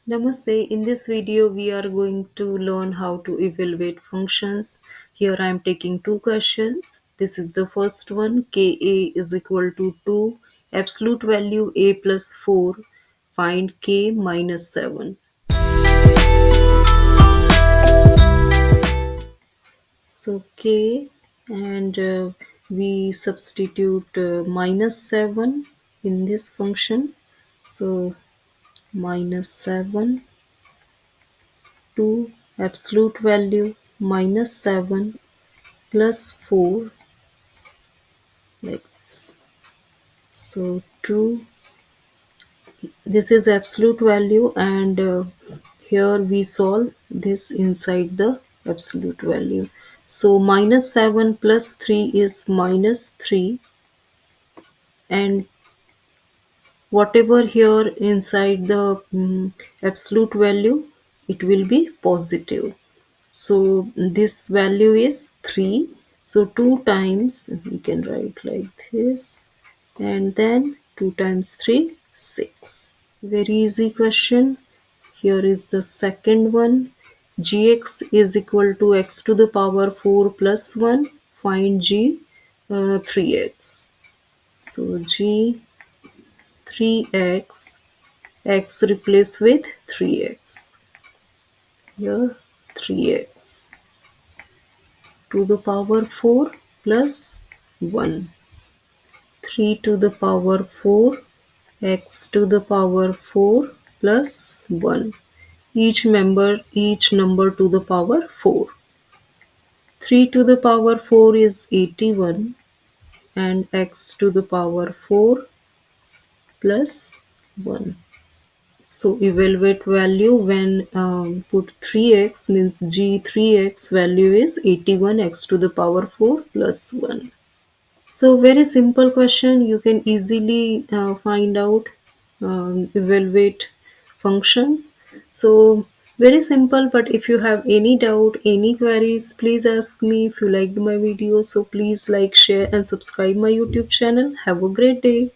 Namaste. In this video, we are going to learn how to evaluate functions. Here I am taking two questions. This is the first one. Ka is equal to 2. Absolute value a plus 4. Find k minus 7. So k and we substitute minus 7 in this function. So minus 7 to absolute value minus 7 plus 4 like this. So 2, this is absolute value, and here we solve this inside the absolute value. So minus 7 plus 3 is minus 3, and whatever here inside the absolute value, it will be positive. So this value is 3. So 2 times we can write like this, and then 2 times 3, 6. Very easy question. Here is the second one. Gx is equal to x to the power 4 plus 1. Find g 3x. So g 3x, x replace with 3x. Here 3x to the power 4 plus 1. 3 to the power 4, x to the power 4 plus 1. Each number to the power 4. 3 to the power 4 is 81, and x to the power 4 plus 1. So evaluate value when put 3x means g 3x value is 81, x to the power 4 plus 1. So very simple question, you can easily find out, evaluate functions. So very simple, but if you have any doubt, any queries, please ask me. If you liked my video, so please like, share and subscribe my YouTube channel. Have a great day.